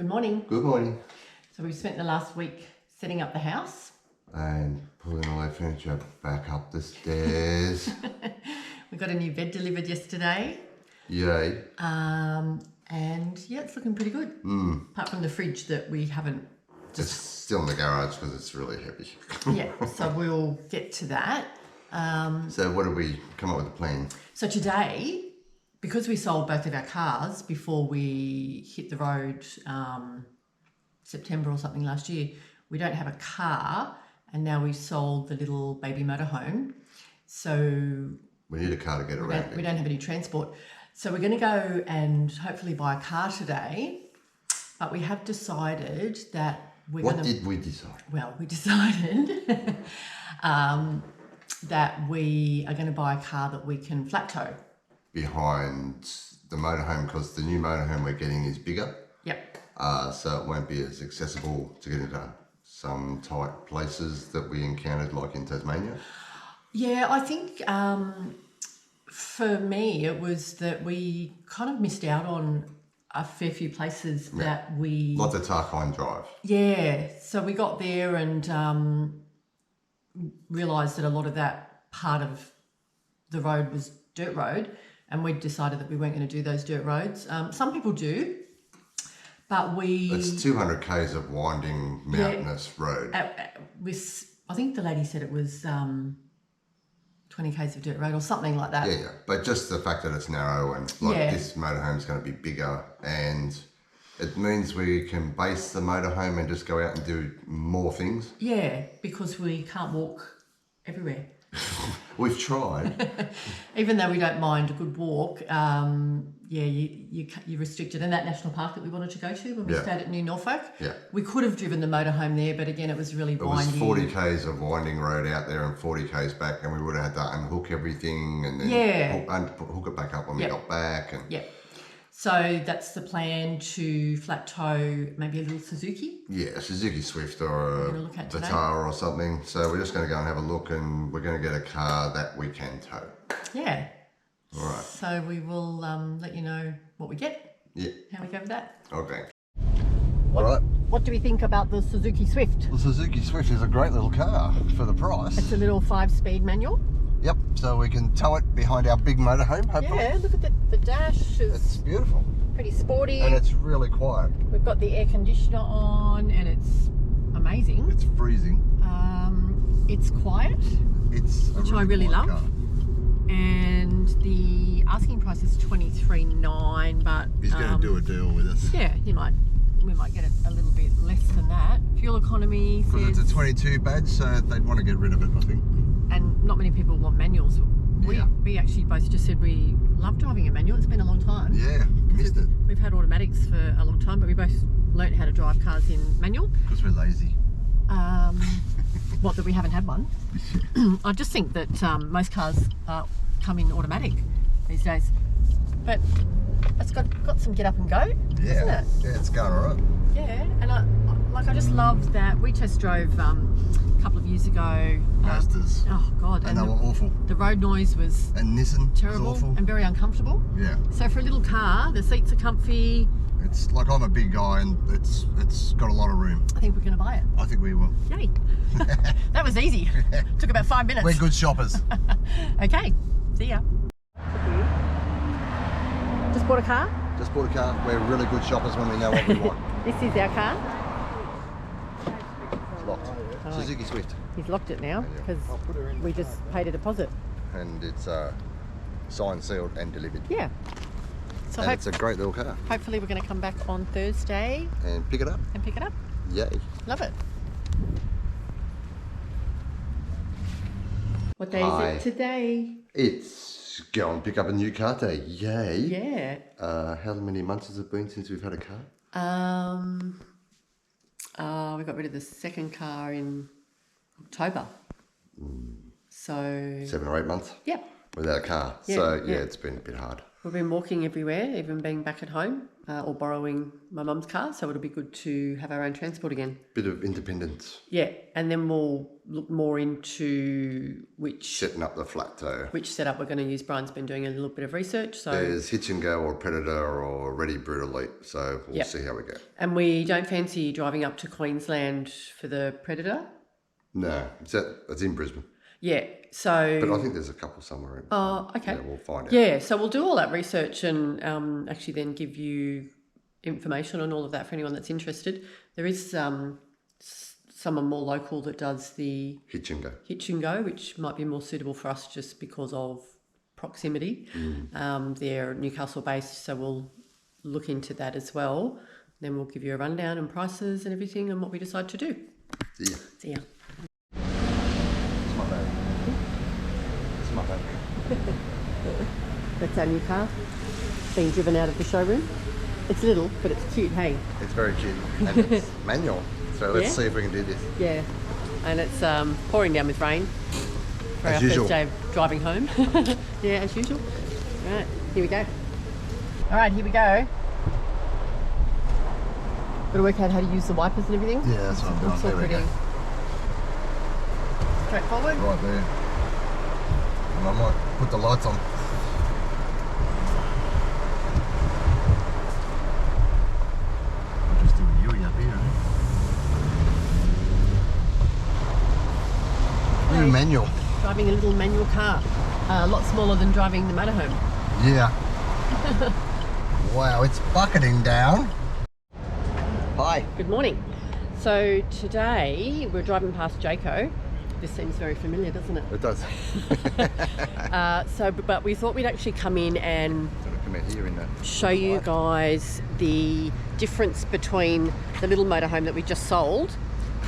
Good morning. Good morning. So we've spent the last week setting up the house. And pulling all our furniture back up the stairs. We got a new bed delivered yesterday. Yay. And yeah, it's looking pretty good. Apart from the fridge that we haven't It's still in the garage because it's really heavy. Yeah, so we'll get to that. So what did we come up with a plan? So today, because we sold both of our cars before we hit the road September or something last year, we don't have a car, and now we've sold the little baby motorhome. So We need a car to get around. we don't have any transport. So we're going to go and hopefully buy a car today. But we have decided that we're going to... What did we decide? Well, we decided that we are going to buy a car that we can flat tow. Behind the motorhome, because the new motorhome we're getting is bigger. Yep. So it won't be as accessible to get into some tight places that we encountered, like in Tasmania. Yeah, I think for me it was that we kind of missed out on a fair few places that we... Like the Tarkine Drive. Yeah, so we got there and realised that a lot of that part of the road was dirt road, and we decided that we weren't going to do those dirt roads. Some people do, but we... It's 200 k's of winding mountainous road. I think the lady said it was 20 k's of dirt road or something like that. Yeah. But just the fact that it's narrow and this motorhome is going to be bigger, and it means we can base the motorhome and just go out and do more things. Yeah, because we can't walk everywhere. We've tried. Even though we don't mind a good walk, you're restricted. And that national park that we wanted to go to when we stayed at New Norfolk, we could have driven the motorhome there, but again, it was really winding. It was 40 k's of winding road out there and 40 k's back, and we would have had to unhook everything and then hook it back up when we got back. And So that's the plan, to flat tow maybe a little Suzuki. Yeah, a Suzuki Swift or a Vitara or something. So we're just going to go and have a look, and we're going to get a car that we can tow. Yeah. All right. So we will let you know what we get. Yeah. How we go with that. Okay. What do we think about the Suzuki Swift? The Suzuki Swift is a great little car for the price. It's a little 5-speed manual. Yep, so we can tow it behind our big motorhome, hopefully. Yeah, look at the dash. It's beautiful. Pretty sporty. And it's really quiet. We've got the air conditioner on and it's amazing. It's freezing. It's quiet, Which I really love. Car. And the asking price is $23,900, but... He's going to do a deal with us. Yeah, we might get it a little bit less than that. Fuel economy says... Because it's a 22 badge, so they'd want to get rid of it, I think. And not many people want manuals. We actually both just said we love driving a manual. It's been a long time. Yeah, missed it. We've had automatics for a long time, but we both learnt how to drive cars in manual. Because we're lazy. Not that we haven't had one. I just think that most cars come in automatic these days. But it's got some get up and go, isn't it? Yeah, it's going all right. Yeah, and I just love that. We test drove a couple of years ago. Mazdas. Oh God! And they were awful. The road noise was Nissan terrible was awful. and very uncomfortable. Yeah. So for a little car, the seats are comfy. It's like, I'm a big guy and it's got a lot of room. I think we're going to buy it. I think we will. Yay! That was easy. Took about 5 minutes. We're good shoppers. Okay. See ya. Just bought a car? Just bought a car. We're really good shoppers when we know what we want. This is our car. It's locked. Suzuki Swift. He's locked it now because we just paid a deposit. And it's signed, sealed and delivered. Yeah. So and it's a great little car. Hopefully we're going to come back on Thursday. And pick it up. Yay. Love it. What day is it today? It's go and pick up a new car day. Yay. Yeah. How many months has it been since we've had a car? We got rid of the second car in October. So 7 or 8 months? Yep. Without a car. Yeah, So yeah, it's been a bit hard. We've been walking everywhere, even being back at home. or borrowing my mum's car, so it'll be good to have our own transport again. Bit of independence. Yeah, and then we'll look more into Setting up the flat tow. which setup we're going to use. Brian's been doing a little bit of research, so There's Hitch and Go or Predator or Ready Brute Elite, so we'll see how we go. And we don't fancy driving up to Queensland for the Predator. No, it's in Brisbane. Yeah, so... But I think there's a couple somewhere. Oh, okay. Yeah, we'll find out. Yeah, so we'll do all that research and actually then give you information on all of that for anyone that's interested. There is someone more local that does the Hitch and Go, which might be more suitable for us just because of proximity. They're Newcastle based, so we'll look into that as well. Then we'll give you a rundown and prices and everything and what we decide to do. See ya. See ya. That's our new car, being driven out of the showroom. It's little, but it's cute, hey? It's very cute, and it's manual, so let's see if we can do this. Yeah, and it's pouring down with rain for As our usual. first day of driving home. Yeah, as usual. All right, here we go. All right, here we go. Got to work out how to use the wipers and everything. Yeah, that's what I'm doing. It's all There we pretty go. straightforward. Right there. And I might put the lights on. Interesting view up here, eh? New manual. Driving a little manual car. A lot smaller than driving the motorhome. Yeah. Wow, it's bucketing down. Hi. Good morning. So today we're driving past Jayco. This seems very familiar, doesn't it? It does. But we thought we'd actually come in and Sort of come out here in the show you guys the difference between the little motorhome that we just sold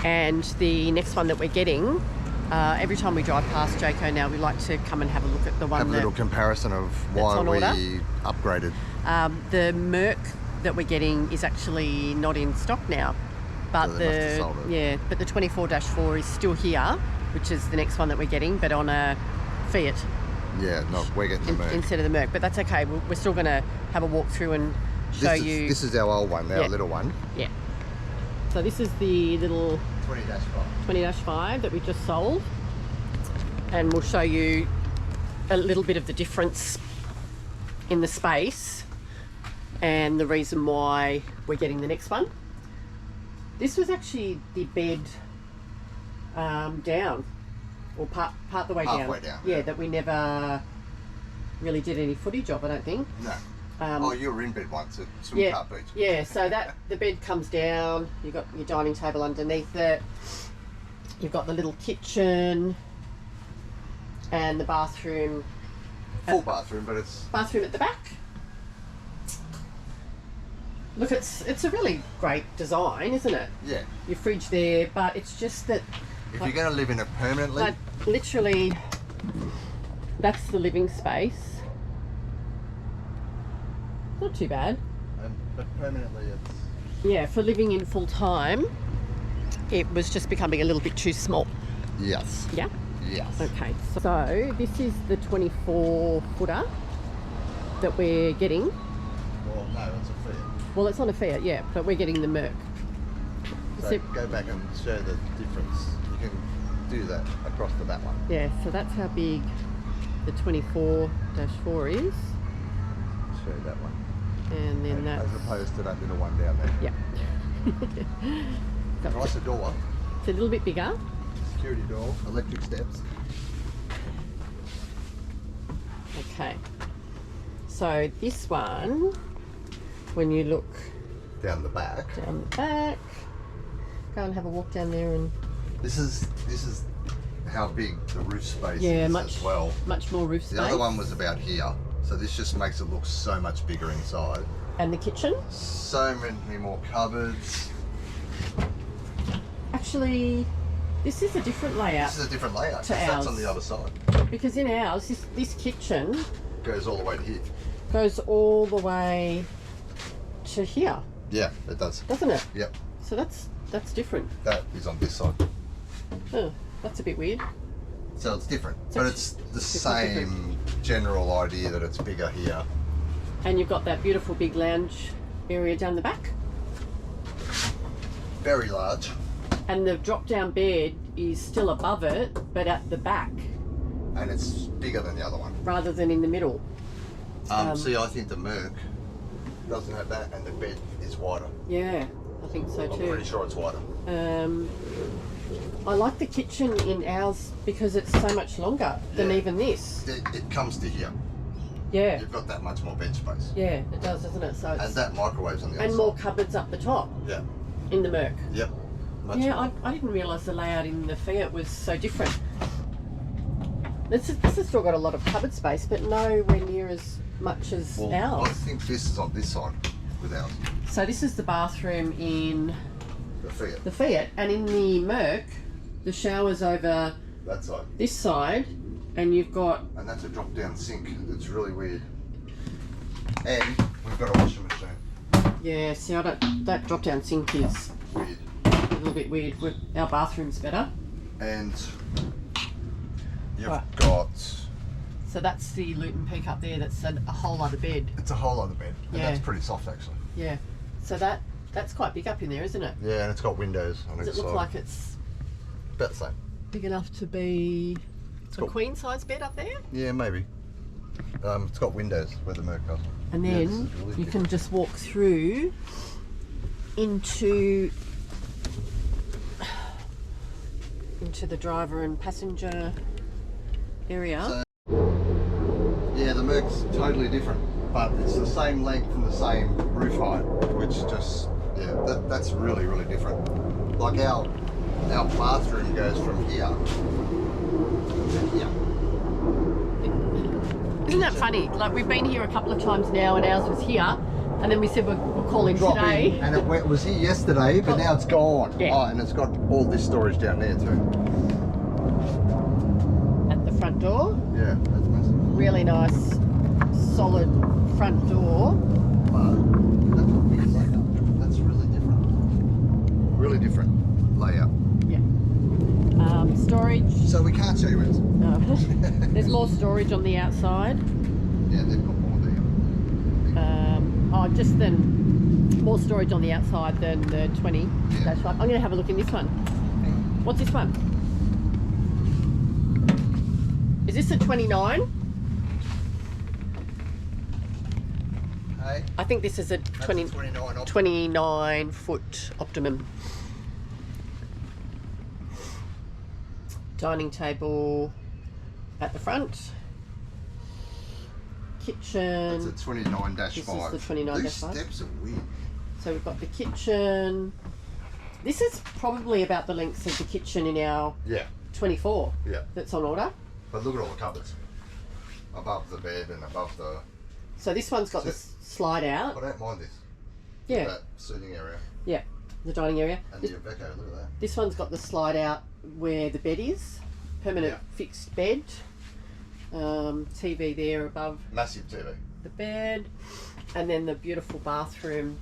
and the next one that we're getting. Every time we drive past Jayco now, we like to come and have a look at the one have a little comparison of why on we order. upgraded. The Merc that we're getting is actually not in stock now, but So they must have sold it. but the 24-4 is still here, which is the next one that we're getting, but on a Fiat Yeah, no, we're getting the Merc. instead of the Merc. But that's okay. We're still going to have a walk through and show you. This is our old one, our Yeah. little one. Yeah. So this is the little 20-5. 20-5 that we just sold, and we'll show you a little bit of the difference in the space and the reason why we're getting the next one. This was actually the bed down, or part the way Halfway down, Yeah, yeah. that we never really did any footage of, I don't think. No. Um, You were in bed once at Swim yeah, Park Beach. yeah. So that the bed comes down. You've got your dining table underneath it. You've got the little kitchen and the bathroom. Full bathroom, but it's Bathroom at the back. Look, it's a really great design, isn't it? yeah. Your fridge there, but it's just that, If you're going to live in it permanently, like, literally, that's the living space. Not too bad. but permanently it's Yeah, for living in full time, it was just becoming a little bit too small. yes, Yeah. yes. Okay. So this is the 24-footer that we're getting. Well, no, it's a Fiat. Well, it's not a Fiat, yeah, but we're getting the Merc. So So- go back and show the difference. You can do that across to that one. Yeah, so that's how big the 24-4 is, Show that one. and then that's As opposed to that little one down there. yeah. So Nicer door, it's a little bit bigger. security door, electric steps. Okay. So this one, when you look Down the back. down the back, go and have a walk down there, and This is how big the roof space yeah, is much as well. much more roof space. The other one was about here, so this just makes it look so much bigger inside. And the kitchen. So many more cupboards. Actually, this is a different layout This is a different layout. To 'cause that's ours. on the other side. because in ours, this kitchen Goes all the way to here. goes all the way to here, Yeah, it does. doesn't it? Yep, So that's different. that is on this side. Oh, that's a bit weird. So it's different, So but it's it's the different. same general idea that it's bigger here. And you've got that beautiful big lounge area down the back. Very large. And the drop-down bed is still above it, but at the back. And it's bigger than the other one. Rather than in the middle. See, I think the Merc doesn't have that, and the bed is wider. Yeah, I think so too. I'm pretty sure it's wider. I like the kitchen in ours because it's so much longer than even this. It comes to here. Yeah. You've got that much more bed space. Yeah, it does, doesn't it? So it's, and that microwave's on the other and side. more cupboards up the top. Yeah. In the Merc. Yep. Yeah, I didn't realise the layout in the Fiat was so different. This has still got a lot of cupboard space, but nowhere near as much as ours. I think this is on this side with ours. So this is the bathroom in the Fiat, and in the Merc, the shower's over that side. This side, and you've got. And that's a drop-down sink. It's really weird. And we've got a washing machine. Yeah, see, that drop-down sink is weird. A little bit weird. Our bathroom's better. And you've got. So that's the Luton Peak up there. That's a whole other bed. It's a whole other bed. And that's pretty soft actually. Yeah. So that's quite big up in there, isn't it? Yeah, and it's got windows on each side. Does it look like it's about the same? Big enough to be a queen size bed up there? Yeah, maybe. It's got windows where the Merc does. And then you can just walk through into the driver and passenger area. So, yeah, the Merc's totally different, but it's the same length and the same roof height, which just, that's really, really different. Like our bathroom goes from here to here. Isn't that funny? Like, we've been here a couple of times now and ours was here, and then we said we're calling today. And it was here yesterday, but now it's gone. Yeah. Oh, and it's got all this storage down there too. At the front door. Yeah, that's massive. Really nice, solid front door. That's a weird layout. That's really different. Really different layout. Yeah. Storage. So we can't show you it. No. There's more storage on the outside. Yeah, they've got more there. Just then more storage on the outside than the 20. Yeah. That's right. I'm going to have a look in this one. What's this one? Is this a 29? Hey? I think this is a 29 foot Optimum. Dining table at the front. Kitchen. It's a 29-5. This is the 29-5. These steps are weird. So we've got the kitchen. This is probably about the length of the kitchen in our 24 that's on order. But look at all the cupboards. Above the bed and above the... So this one's got this slide out. I don't mind this. Yeah. That seating area. Yeah, the dining area. And the Jayco, look at that. This one's got the slide out where the bed is. Permanent fixed bed. TV there above. Massive TV. The bed. And then the beautiful bathroom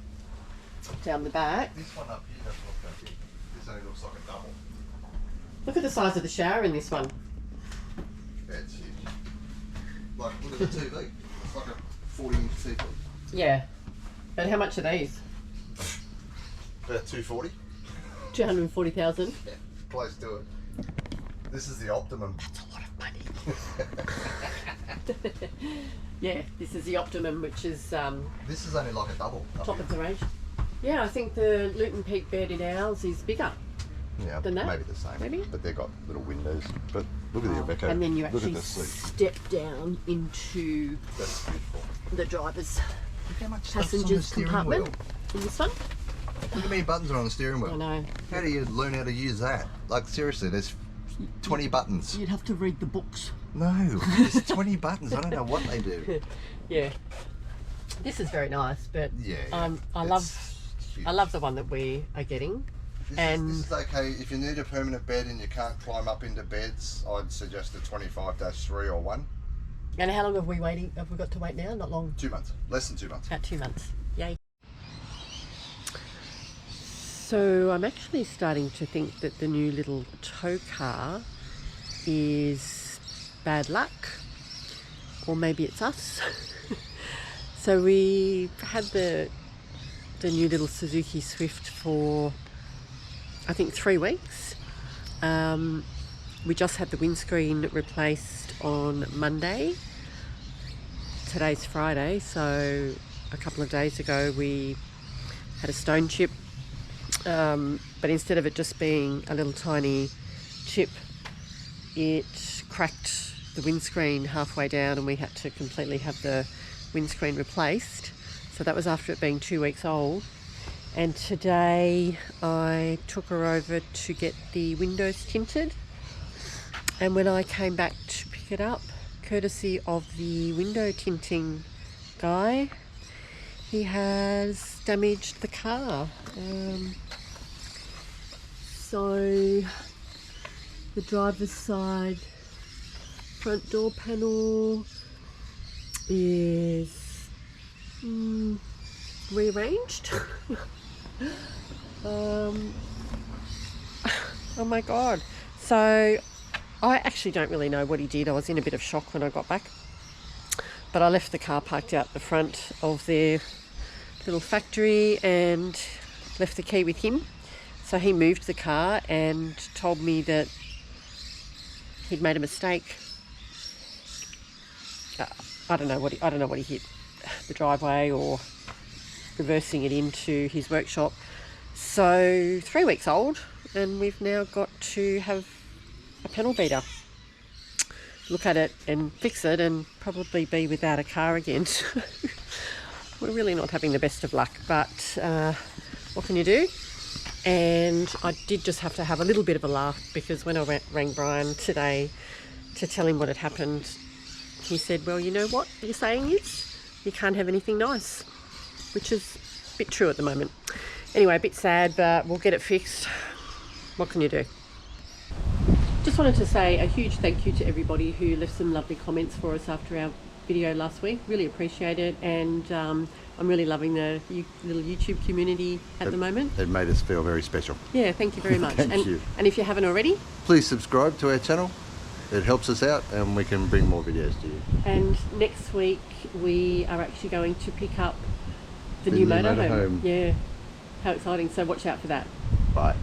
down the back. This one up here doesn't look that big. This only looks like a double. Look at the size of the shower in this one. Yeah, it's huge. Like, look at the TV. It's like a 40-inch TV. Yeah. But how much are these? About 240. 240,000. Yeah, close to it. This is the Optimum. That's a lot of money. Yeah, this is the Optimum, which is this is only like a double. top of the range. Yeah, I think the Luton Peak bed in ours is bigger. Yeah, than that. maybe the same. Maybe? But they've got little windows. But look at the Jayco. And then you look actually at the seat. step down into That's beautiful. the driver's Look how much stuff's on the passenger's steering compartment wheel. in this one. Look how many buttons are on the steering wheel. I know. How do you learn how to use that? Like, seriously, there's 20 buttons. You'd have to read the books. No, there's 20 buttons. I don't know what they do. Yeah. This is very nice, but I love the one that we are getting. This is okay. If you need a permanent bed and you can't climb up into beds, I'd suggest a 25-3 or 1. And how long have we got to wait now? Not long. 2 months. Less than 2 months. About 2 months. Yay. So I'm actually starting to think that the new little tow car is bad luck, or maybe it's us. So we had the the new little Suzuki Swift for I think 3 weeks. We just had the windscreen replaced on Monday. Today's Friday, so a couple of days ago we had a stone chip, but instead of it just being a little tiny chip, it cracked the windscreen halfway down and we had to completely have the windscreen replaced. So that was after it being 2 weeks old. And today I took her over to get the windows tinted. And when I came back to pick it up, courtesy of the window tinting guy, he has damaged the car. So the driver's side front door panel is rearranged. Oh my god. So I actually don't really know what he did. I was in a bit of shock when I got back, but I left the car parked out the front of their little factory and left the key with him. So he moved the car and told me that he'd made a mistake. I don't know what he hit, the driveway or reversing it into his workshop. So 3 weeks old, and we've now got to have a panel beater look at it and fix it and probably be without a car again. We're really not having the best of luck, but what can you do? And I did just have to have a little bit of a laugh, because when I rang Brian today to tell him what had happened, he said, well, you know what you're saying is you can't have anything nice, which is a bit true at the moment. Anyway, a bit sad, but we'll get it fixed. What can you do? Just wanted to say a huge thank you to everybody who left some lovely comments for us after our video last week. Really appreciate it, and I'm really loving the little YouTube community at the moment. It made us feel very special. Yeah, thank you very much. Thank you. And if you haven't already, please subscribe to our channel. It helps us out and we can bring more videos to you. And next week we are actually going to pick up the new motorhome. Yeah, how exciting. So watch out for that. Bye.